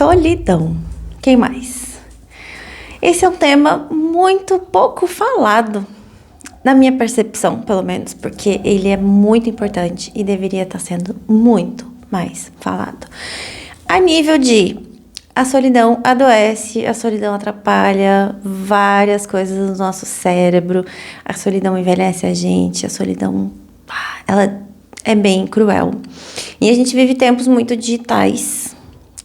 Solidão. Quem mais? Esse é um tema muito pouco falado, na minha percepção, pelo menos, porque ele é muito importante e deveria estar sendo muito mais falado. A nível de a solidão adoece, a solidão atrapalha várias coisas no nosso cérebro, a solidão envelhece a gente, a solidão, ela é bem cruel. E a gente vive tempos muito digitais,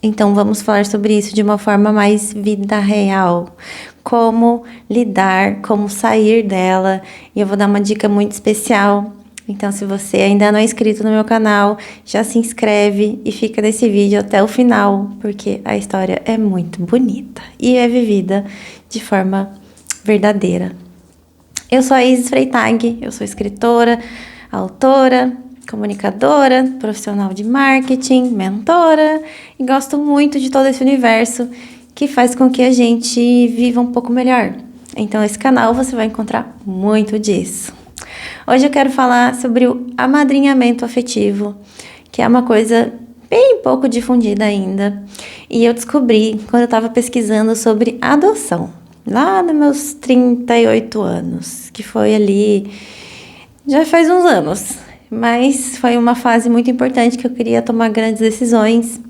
então vamos falar sobre isso de uma forma mais vida real. Como lidar, como sair dela. E eu vou dar uma dica muito especial. Então, se você ainda não é inscrito no meu canal, já se inscreve e fica nesse vídeo até o final, porque a história é muito bonita e é vivida de forma verdadeira. Eu sou a Isis Freitag, eu sou escritora, autora, comunicadora, profissional de marketing, mentora e gosto muito de todo esse universo que faz com que a gente viva um pouco melhor. Então, esse canal você vai encontrar muito disso. Hoje eu quero falar sobre o amadrinhamento afetivo, que é uma coisa bem pouco difundida ainda. E eu descobri quando eu estava pesquisando sobre adoção, lá nos meus 38 anos, que foi ali, já faz uns anos. Mas foi uma fase muito importante que eu queria tomar grandes decisões.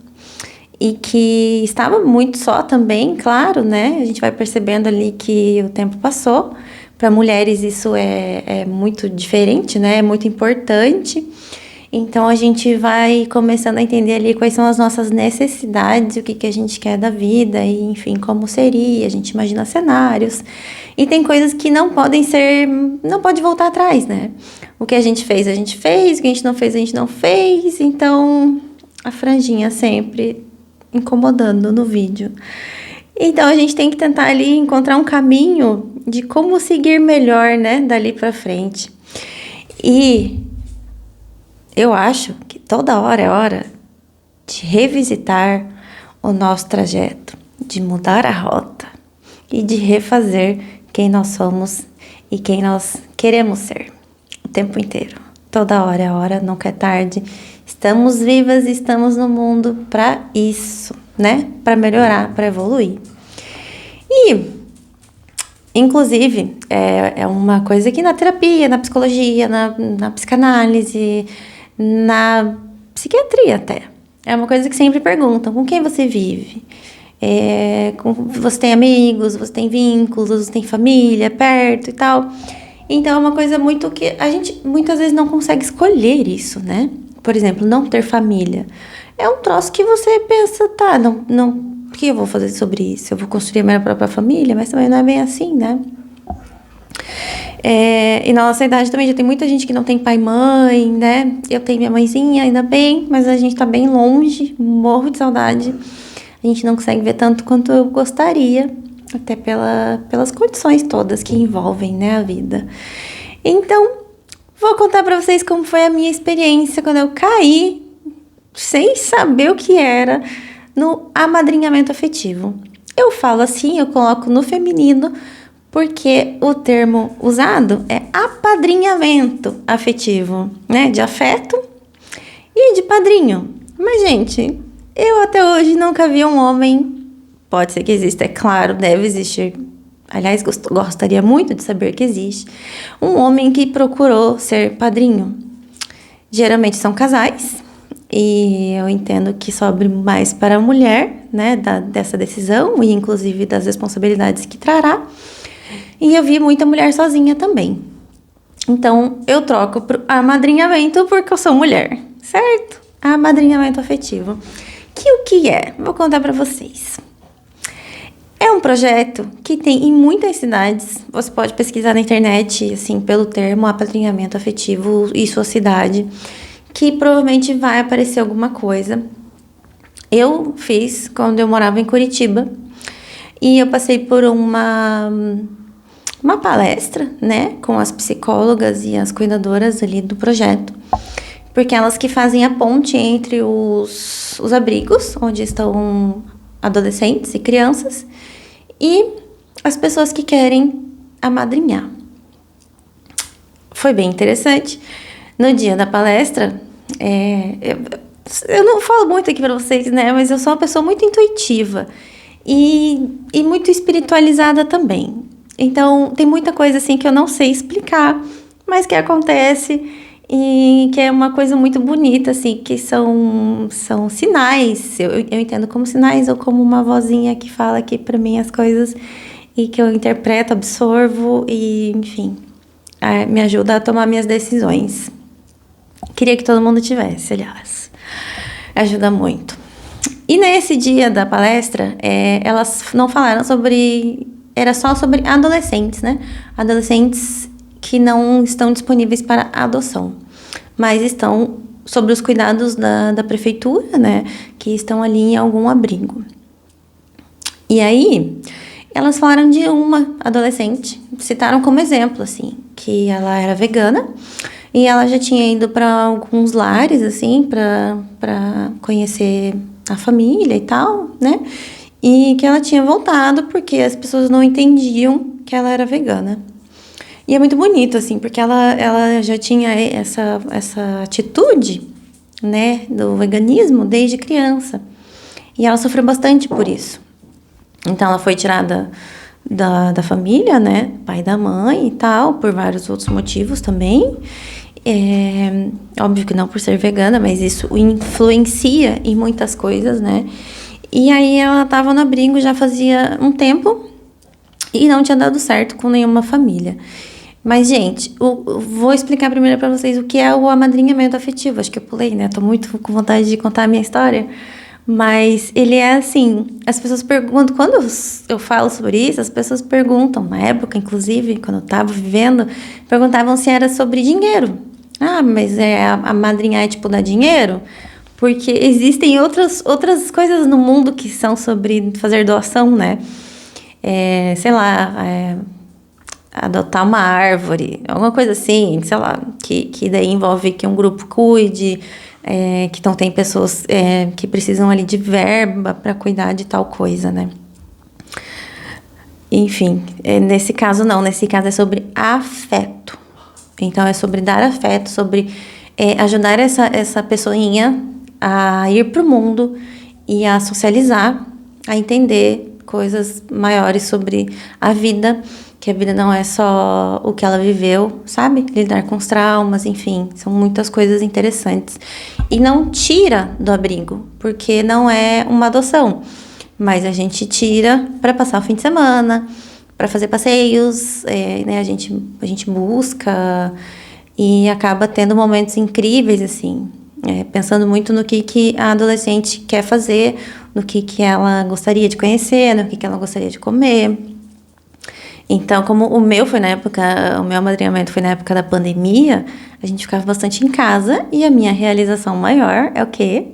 E que estava muito só também, claro, né? A gente vai percebendo ali que o tempo passou. Para mulheres isso é muito diferente, né? É muito importante. Então, a gente vai começando a entender ali quais são as nossas necessidades, o que a gente quer da vida, e enfim, como seria. A gente imagina cenários. E tem coisas que não pode voltar atrás, né? O que a gente fez, o que a gente não fez, a gente não fez. Então, a franjinha sempre incomodando no vídeo. Então, a gente tem que tentar ali encontrar um caminho de como seguir melhor, né, dali pra frente. E eu acho que toda hora é hora de revisitar o nosso trajeto, de mudar a rota e de refazer quem nós somos e quem nós queremos ser o tempo inteiro. Toda hora é hora, nunca é tarde. Estamos vivas e estamos no mundo para isso, né? Para melhorar, para evoluir. E, inclusive, é uma coisa que na terapia, na psicologia, na psicanálise, na psiquiatria até, é uma coisa que sempre perguntam: com quem você vive? Você tem amigos, você tem vínculos, você tem família perto e tal. Então, é uma coisa muito que a gente muitas vezes não consegue escolher isso, né? Por exemplo, não ter família. É um troço que você pensa, tá, não, o que eu vou fazer sobre isso? Eu vou construir a minha própria família? Mas também não é bem assim, né? E na nossa idade também já tem muita gente que não tem pai e mãe, né? Eu tenho minha mãezinha, ainda bem, mas a gente tá bem longe, morro de saudade. A gente não consegue ver tanto quanto eu gostaria, até pelas condições todas que envolvem, né, a vida. Então, vou contar pra vocês como foi a minha experiência quando eu caí, sem saber o que era, no amadrinhamento afetivo. Eu falo assim, eu coloco no feminino, porque o termo usado é apadrinhamento afetivo, né? De afeto e de padrinho. Mas, gente, eu até hoje nunca vi um homem, pode ser que exista, é claro, deve existir. Aliás, gostaria muito de saber que existe um homem que procurou ser padrinho. Geralmente são casais, e eu entendo que sobre mais para a mulher, né, dessa decisão e inclusive das responsabilidades que trará. E eu vi muita mulher sozinha também. Então, eu troco pro amadrinhamento porque eu sou mulher, certo? Amadrinhamento afetivo. O que é? Vou contar para vocês. É um projeto que tem em muitas cidades. Você pode pesquisar na internet, assim, pelo termo apadrinhamento afetivo e sua cidade, que provavelmente vai aparecer alguma coisa. Eu fiz quando eu morava em Curitiba e eu passei por uma palestra, né, com as psicólogas e as cuidadoras ali do projeto, porque elas que fazem a ponte entre os abrigos, onde estão adolescentes e crianças, e as pessoas que querem amadrinhar. Foi bem interessante. No dia da palestra, Eu não falo muito aqui pra vocês, né? Mas eu sou uma pessoa muito intuitiva e muito espiritualizada também. Então, tem muita coisa assim que eu não sei explicar, mas que acontece e que é uma coisa muito bonita, assim, que são sinais. Eu entendo como sinais ou como uma vozinha que fala aqui pra mim as coisas e que eu interpreto, absorvo e, enfim, me ajuda a tomar minhas decisões. Queria que todo mundo tivesse, aliás. Ajuda muito. E nesse dia da palestra, elas não falaram sobre... Era só sobre adolescentes, né? Adolescentes que não estão disponíveis para adoção, mas estão sobre os cuidados da prefeitura, né? Que estão ali em algum abrigo. E aí, elas falaram de uma adolescente, citaram como exemplo, assim, que ela era vegana e ela já tinha ido para alguns lares, assim, para conhecer a família e tal, né? E que ela tinha voltado porque as pessoas não entendiam que ela era vegana. E é muito bonito, assim, porque ela já tinha essa atitude, né, do veganismo desde criança. E ela sofreu bastante por isso. Então, ela foi tirada da família, né, pai da mãe e tal, por vários outros motivos também. Óbvio que não por ser vegana, mas isso influencia em muitas coisas, né. E aí, ela estava no abrigo já fazia um tempo e não tinha dado certo com nenhuma família. Mas, gente, vou explicar primeiro pra vocês o que é o amadrinhamento afetivo. Acho que eu pulei, né? Tô muito com vontade de contar a minha história. Mas ele é assim, as pessoas perguntam, quando eu falo sobre isso, as pessoas perguntam, na época, inclusive, quando eu tava vivendo, perguntavam se era sobre dinheiro. Ah, mas amadrinhar tipo dar dinheiro? Porque existem outras coisas no mundo que são sobre fazer doação, né? Sei lá, adotar uma árvore, alguma coisa assim, sei lá, que daí envolve que um grupo cuide, que então tem pessoas que precisam ali de verba para cuidar de tal coisa, né? Enfim, nesse caso não, nesse caso é sobre afeto. Então é sobre dar afeto, sobre ajudar essa pessoinha a ir pro mundo e a socializar, a entender coisas maiores sobre a vida, que a vida não é só o que ela viveu, sabe? Lidar com os traumas, enfim, são muitas coisas interessantes. E não tira do abrigo, porque não é uma adoção, mas a gente tira para passar o fim de semana, para fazer passeios, né? A gente busca e acaba tendo momentos incríveis, assim, pensando muito no que a adolescente quer fazer, no que ela gostaria de conhecer, no que ela gostaria de comer. Então, como o meu amadrinhamento foi na época da pandemia, a gente ficava bastante em casa e a minha realização maior é o quê?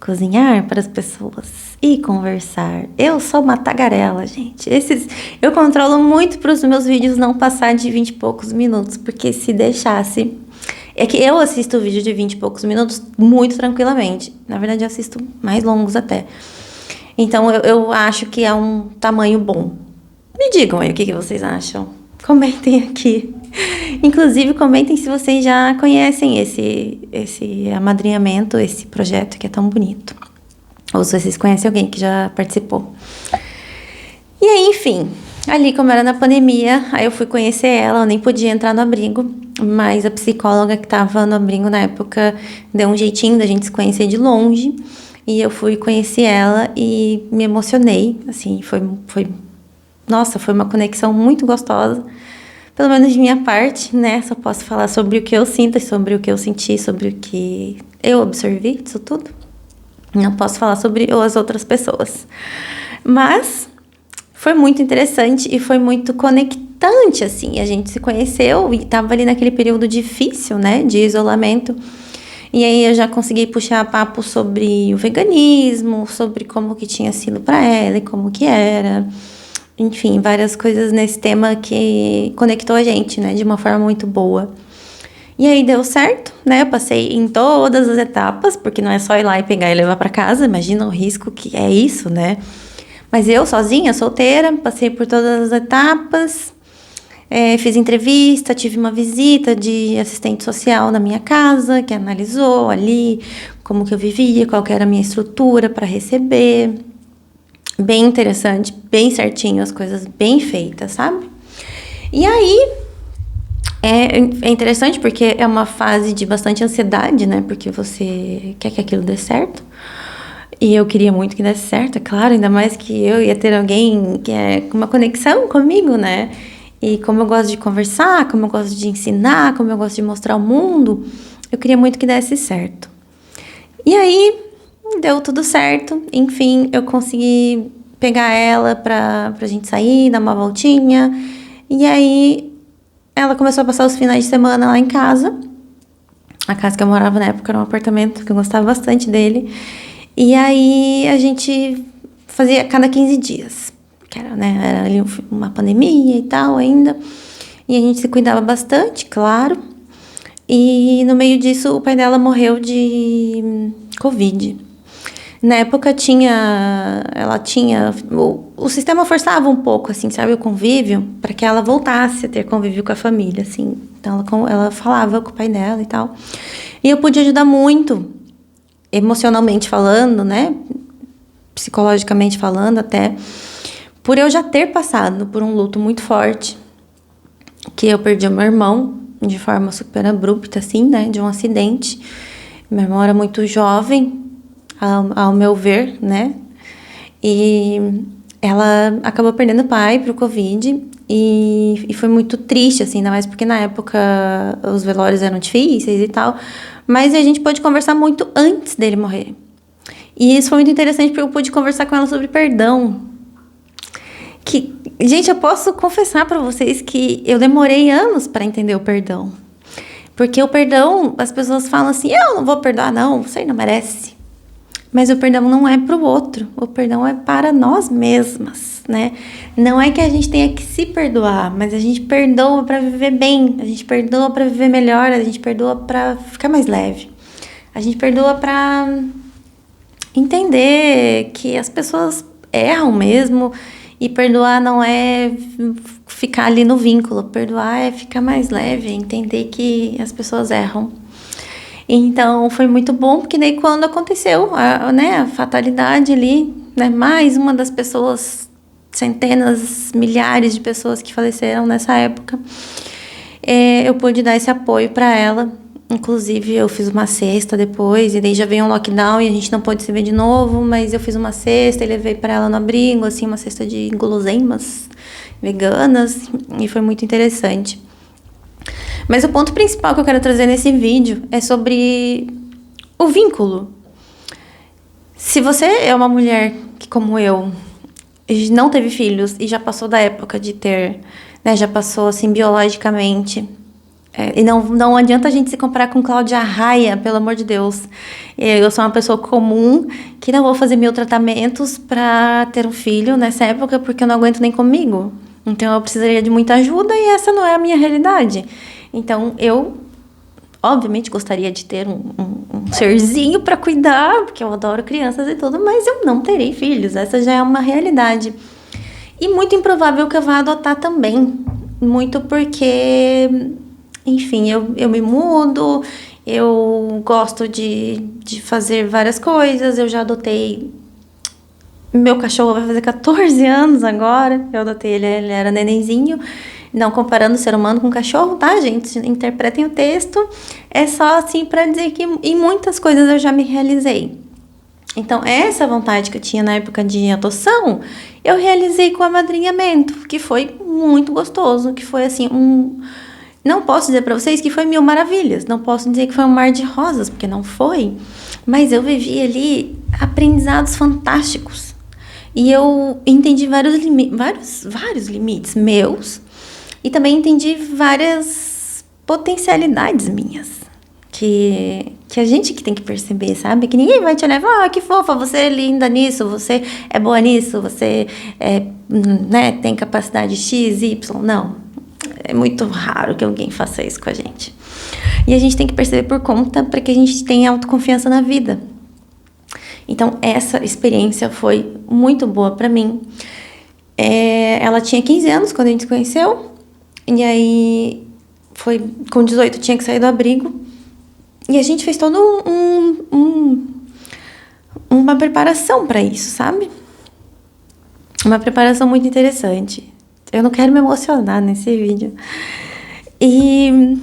Cozinhar para as pessoas e conversar. Eu sou uma tagarela, gente. Eu controlo muito para os meus vídeos não passar de 20 e poucos minutos, porque se deixasse... É que eu assisto vídeo de 20 e poucos minutos muito tranquilamente. Na verdade, eu assisto mais longos até. Então, eu acho que é um tamanho bom. Me digam aí o que vocês acham. Comentem aqui. Inclusive, comentem se vocês já conhecem esse amadrinhamento, esse projeto que é tão bonito. Ou se vocês conhecem alguém que já participou. E aí, enfim, ali como era na pandemia, aí eu fui conhecer ela, eu nem podia entrar no abrigo, mas a psicóloga que estava no abrigo na época deu um jeitinho da gente se conhecer de longe. E eu fui conhecer ela e me emocionei, assim, nossa, foi uma conexão muito gostosa, pelo menos de minha parte, né? Só posso falar sobre o que eu sinto, sobre o que eu senti, sobre o que eu absorvi disso tudo. Não posso falar sobre as outras pessoas. Mas foi muito interessante e foi muito conectante, assim. A gente se conheceu e tava ali naquele período difícil, né? De isolamento. E aí eu já consegui puxar papo sobre o veganismo, sobre como que tinha sido para ela e como que era... Enfim, várias coisas nesse tema que conectou a gente, né? De uma forma muito boa. E aí deu certo, né? Eu passei em todas as etapas, porque não é só ir lá e pegar e levar para casa. Imagina o risco que é isso, né? Mas eu, sozinha, solteira, passei por todas as etapas. Fiz entrevista, tive uma visita de assistente social na minha casa, que analisou ali como que eu vivia, qual que era a minha estrutura para receber. Bem interessante, bem certinho, as coisas bem feitas, sabe? E aí, é interessante porque é uma fase de bastante ansiedade, né? Porque você quer que aquilo dê certo. E eu queria muito que desse certo, é claro, ainda mais que eu ia ter alguém que é com uma conexão comigo, né? E como eu gosto de conversar, como eu gosto de ensinar, como eu gosto de mostrar o mundo, eu queria muito que desse certo. E aí, deu tudo certo. Enfim, eu consegui pegar ela pra gente sair, dar uma voltinha. E aí, ela começou a passar os finais de semana lá em casa. A casa que eu morava na época era um apartamento, que eu gostava bastante dele. E aí, a gente fazia cada 15 dias. Que era, né, era ali uma pandemia e tal ainda. E a gente se cuidava bastante, claro. E no meio disso, o pai dela morreu de Covid. Na época o sistema forçava um pouco, assim, sabe, o convívio, para que ela voltasse a ter convívio com a família, assim. Então ela falava com o pai dela e tal. E eu pude ajudar muito, emocionalmente falando, né, psicologicamente falando até, por eu já ter passado por um luto muito forte, que eu perdi o meu irmão de forma super abrupta, assim, né, de um acidente. Meu irmão era muito jovem, ao meu ver, né, e ela acabou perdendo o pai pro Covid, e foi muito triste, assim, ainda mais porque na época os velórios eram difíceis e tal, mas a gente pôde conversar muito antes dele morrer. E isso foi muito interessante porque eu pude conversar com ela sobre perdão. Gente, eu posso confessar pra vocês que eu demorei anos pra entender o perdão. Porque o perdão, as pessoas falam assim, eu não vou perdoar não, você não merece. Mas o perdão não é pro outro, o perdão é para nós mesmas, né? Não é que a gente tenha que se perdoar, mas a gente perdoa pra viver bem, a gente perdoa pra viver melhor, a gente perdoa pra ficar mais leve. A gente perdoa pra entender que as pessoas erram mesmo. E perdoar não é ficar ali no vínculo. Perdoar é ficar mais leve, entender que as pessoas erram. Então, foi muito bom, porque daí quando aconteceu a fatalidade ali, né, mais uma das pessoas, centenas, milhares de pessoas que faleceram nessa época, eu pude dar esse apoio para ela. Inclusive, eu fiz uma cesta depois, e daí já veio um lockdown e a gente não pôde se ver de novo, mas eu fiz uma cesta e levei para ela no abrigo, assim, uma cesta de guloseimas veganas, e foi muito interessante. Mas o ponto principal que eu quero trazer nesse vídeo é sobre o vínculo. Se você é uma mulher que, como eu, não teve filhos e já passou da época de ter, né, já passou, assim, biologicamente... E não adianta a gente se comparar com Cláudia Raia, pelo amor de Deus. Eu sou uma pessoa comum, que não vou fazer 1000 tratamentos para ter um filho nessa época, porque eu não aguento nem comigo. Então, eu precisaria de muita ajuda e essa não é a minha realidade. Então, eu, obviamente, gostaria de ter um serzinho para cuidar, porque eu adoro crianças e tudo, mas eu não terei filhos. Essa já é uma realidade. E muito improvável que eu vá adotar também. Muito porque... Enfim, eu me mudo, eu gosto de fazer várias coisas, eu já adotei... Meu cachorro vai fazer 14 anos agora, eu adotei ele era nenenzinho. Não comparando ser humano com cachorro, tá, gente? Interpretem o texto. É só assim pra dizer que em muitas coisas eu já me realizei. Então, essa vontade que eu tinha na época de adoção, eu realizei com o amadrinhamento, que foi muito gostoso, que foi assim, Não posso dizer para vocês que foi 1000 maravilhas, não posso dizer que foi um mar de rosas, porque não foi, mas eu vivi ali aprendizados fantásticos. E eu entendi vários limites meus, e também entendi várias potencialidades minhas, que a gente que tem que perceber, sabe? Que ninguém vai te olhar e falar, que fofa, você é linda nisso, você é boa nisso, você né, tem capacidade X, Y, não. É muito raro que alguém faça isso com a gente. E a gente tem que perceber por conta para que a gente tenha autoconfiança na vida. Então, essa experiência foi muito boa para mim. Ela tinha 15 anos quando a gente se conheceu. E aí, com 18 tinha que sair do abrigo. E a gente fez todo uma preparação para isso, sabe? Uma preparação muito interessante. Eu não quero me emocionar nesse vídeo. E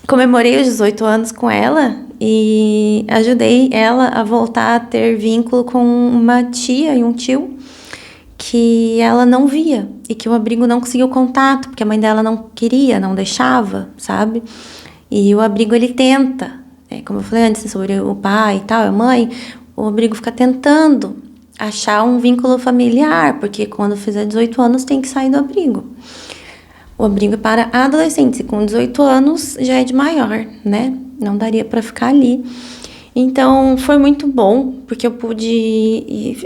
comemorei os 18 anos com ela e ajudei ela a voltar a ter vínculo com uma tia e um tio que ela não via e que o abrigo não conseguiu contato, porque a mãe dela não queria, não deixava, sabe? E o abrigo, ele tenta, como eu falei antes sobre o pai e tal, a mãe, o abrigo fica tentando achar um vínculo familiar, porque quando fizer 18 anos tem que sair do abrigo. O abrigo é para adolescentes, e com 18 anos já é de maior, né? Não daria para ficar ali. Então, foi muito bom, porque eu pude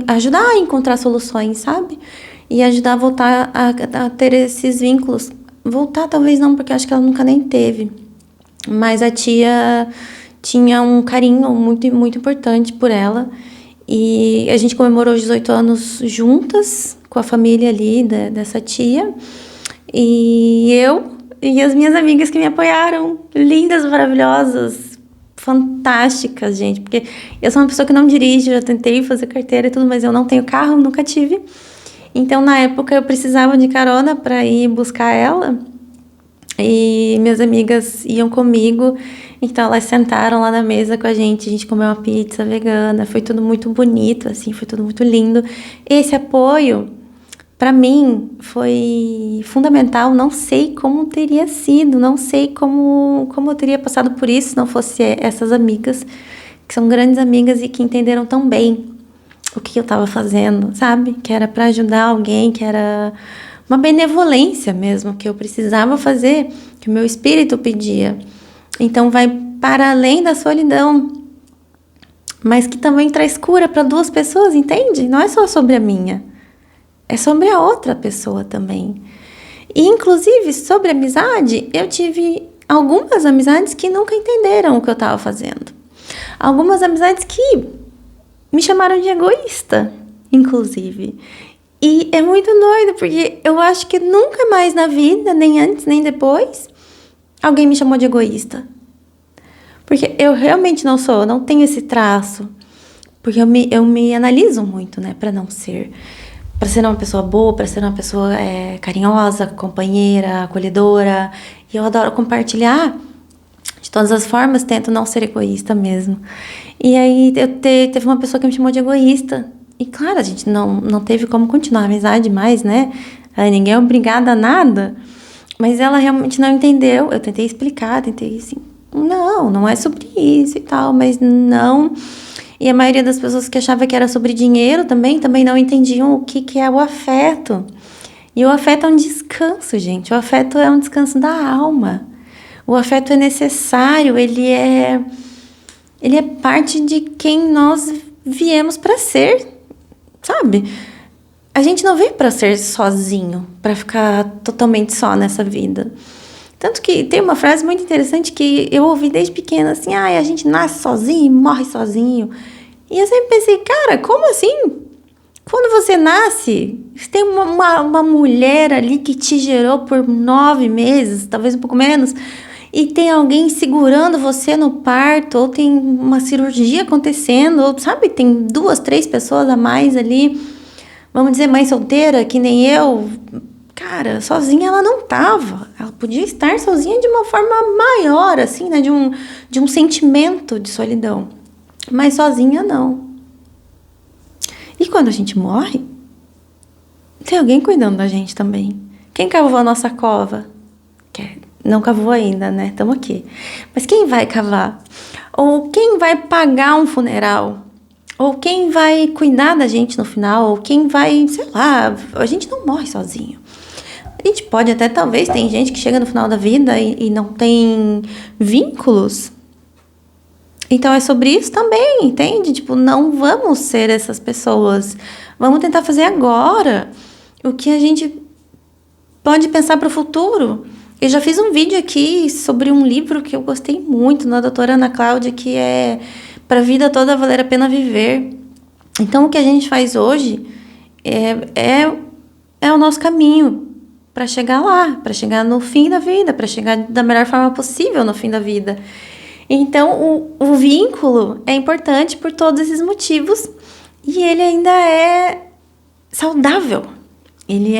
ajudar a encontrar soluções, sabe? E ajudar a voltar a ter esses vínculos. Voltar, talvez não, porque acho que ela nunca nem teve. Mas a tia tinha um carinho muito, muito importante por ela. E a gente comemorou os 18 anos juntas, com a família ali dessa tia. E eu e as minhas amigas que me apoiaram, lindas, maravilhosas, fantásticas, gente. Porque eu sou uma pessoa que não dirige, já tentei fazer carteira e tudo, mas eu não tenho carro, nunca tive. Então, na época, eu precisava de carona para ir buscar ela. E minhas amigas iam comigo, então elas sentaram lá na mesa com a gente comeu uma pizza vegana, foi tudo muito bonito, assim, foi tudo muito lindo. Esse apoio, para mim, foi fundamental, não sei como teria sido, não sei como eu teria passado por isso se não fosse essas amigas, que são grandes amigas e que entenderam tão bem o que eu estava fazendo, sabe? Que era para ajudar alguém, que era uma benevolência mesmo, que eu precisava fazer, que o meu espírito pedia. Então vai para além da solidão, mas que também traz cura para duas pessoas, entende? Não é só sobre a minha, é sobre a outra pessoa também. E inclusive sobre amizade, eu tive algumas amizades que nunca entenderam o que eu estava fazendo. Algumas amizades que me chamaram de egoísta, inclusive. E é muito doido, porque eu acho que nunca mais na vida, nem antes, nem depois, alguém me chamou de egoísta. Porque eu realmente não sou, eu não tenho esse traço. Porque eu me analiso muito, né, para não ser. Para ser uma pessoa boa, para ser uma pessoa carinhosa, companheira, acolhedora. E eu adoro compartilhar de todas as formas, tento não ser egoísta mesmo. E aí teve uma pessoa que me chamou de egoísta. E claro, a gente não teve como continuar a amizade mais, né? Ninguém é obrigada a nada. Mas ela realmente não entendeu. Eu tentei explicar, tentei assim, não é sobre isso e tal, mas não. E a maioria das pessoas que achava que era sobre dinheiro também não entendiam o que é o afeto. E o afeto é um descanso, gente. O afeto é um descanso da alma. O afeto é necessário, ele é parte de quem nós viemos para ser. Sabe? A gente não veio para ser sozinho, para ficar totalmente só nessa vida. Tanto que tem uma frase muito interessante que eu ouvi desde pequena, assim, a gente nasce sozinho e morre sozinho. E eu sempre pensei, cara, como assim? Quando você nasce, tem uma mulher ali que te gerou por 9 meses, talvez um pouco menos, e tem alguém segurando você no parto, ou tem uma cirurgia acontecendo, ou, sabe, tem 2, 3 pessoas a mais ali, vamos dizer, mãe solteira, que nem eu. Cara, sozinha ela não tava, ela podia estar sozinha de uma forma maior, assim, né, de um sentimento de solidão, mas sozinha não. E quando a gente morre, tem alguém cuidando da gente também. Quem cavou a nossa cova? Não cavou ainda, né? Estamos aqui. Mas quem vai cavar? Ou quem vai pagar um funeral? Ou quem vai cuidar da gente no final? Ou quem vai, sei lá, a gente não morre sozinho. A gente pode até, talvez, tem gente que chega no final da vida e não tem vínculos. Então é sobre isso também, entende? Tipo, não vamos ser essas pessoas. Vamos tentar fazer agora o que a gente pode pensar para o futuro. Eu já fiz um vídeo aqui sobre um livro que eu gostei muito, da doutora Ana Cláudia, que é Para a Vida Toda Valer a Pena Viver. Então, o que a gente faz hoje é o nosso caminho. para chegar lá, para chegar no fim da vida, para chegar da melhor forma possível no fim da vida. Então, o vínculo é importante por todos esses motivos e ele ainda é saudável. Ele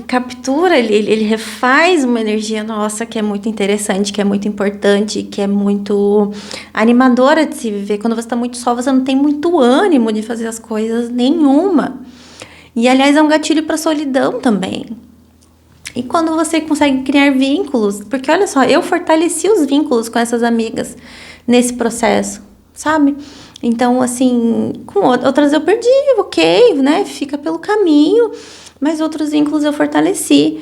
captura, ele refaz uma energia nossa que é muito interessante, que é muito importante, que é muito animadora de se viver. Quando você está muito só, você não tem muito ânimo de fazer as coisas nenhuma. E, aliás, é um gatilho para a solidão também. E quando você consegue criar vínculos, porque olha só, eu fortaleci os vínculos com essas amigas nesse processo, sabe? Então, assim, com outras eu perdi, ok, né? Fica pelo caminho, mas outros vínculos eu fortaleci.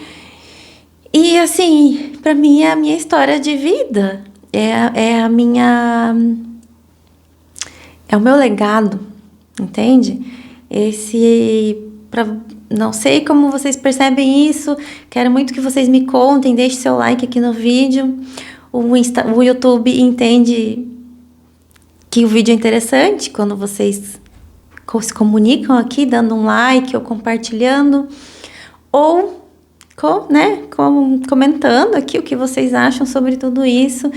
E, assim, pra mim é a minha história de vida, é o meu legado, entende? Não sei como vocês percebem isso, quero muito que vocês me contem, deixe seu like aqui no vídeo. O YouTube entende que o vídeo é interessante quando vocês se comunicam aqui, dando um like ou compartilhando, ou comentando aqui o que vocês acham sobre tudo isso.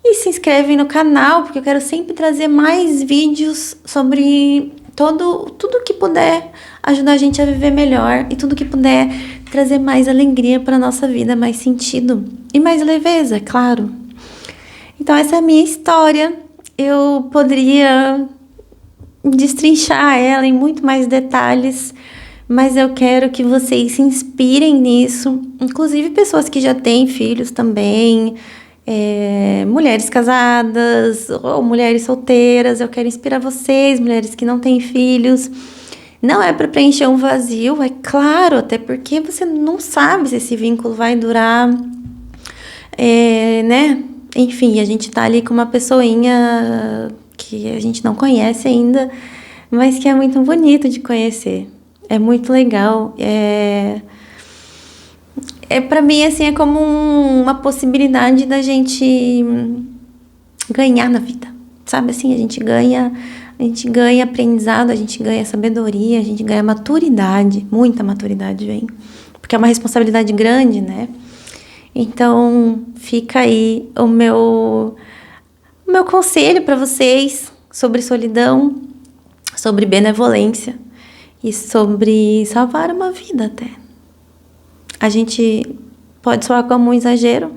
E se inscrevem no canal, porque eu quero sempre trazer mais vídeos sobre tudo que puder ajudar a gente a viver melhor e tudo que puder trazer mais alegria para a nossa vida, mais sentido e mais leveza, claro. Então, essa é a minha história. Eu poderia destrinchar ela em muito mais detalhes, mas eu quero que vocês se inspirem nisso, inclusive pessoas que já têm filhos também, mulheres casadas ou mulheres solteiras. Eu quero inspirar vocês, mulheres que não têm filhos. Não é para preencher um vazio, é claro, até porque você não sabe se esse vínculo vai durar, né? Enfim, a gente tá ali com uma pessoinha que a gente não conhece ainda, mas que é muito bonito de conhecer. É muito legal. Para mim, assim, é como uma possibilidade da gente ganhar na vida, sabe? Assim, a gente ganha aprendizado, a gente ganha sabedoria, a gente ganha maturidade, muita maturidade vem, porque é uma responsabilidade grande, né? Então, fica aí o meu conselho para vocês sobre solidão, sobre benevolência e sobre salvar uma vida até. A gente pode soar como um exagero,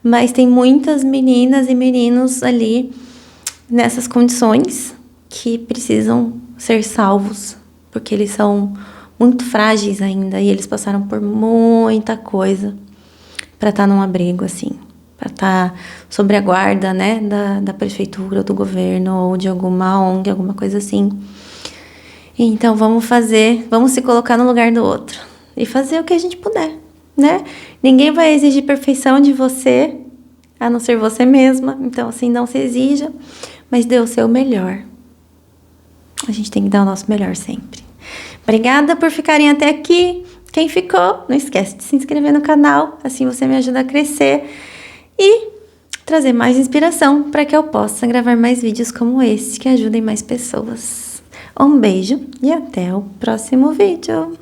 mas tem muitas meninas e meninos ali nessas condições que precisam ser salvos, porque eles são muito frágeis ainda e eles passaram por muita coisa para estar num abrigo assim, para estar sob a guarda, né, da prefeitura, do governo ou de alguma ONG, alguma coisa assim. Então vamos se colocar no lugar do outro e fazer o que a gente puder, né? Ninguém vai exigir perfeição de você, a não ser você mesma. Então, assim, não se exija, mas dê o seu melhor. A gente tem que dar o nosso melhor sempre. Obrigada por ficarem até aqui. Quem ficou, não esquece de se inscrever no canal, assim você me ajuda a crescer e trazer mais inspiração para que eu possa gravar mais vídeos como esse que ajudem mais pessoas. Um beijo e até o próximo vídeo.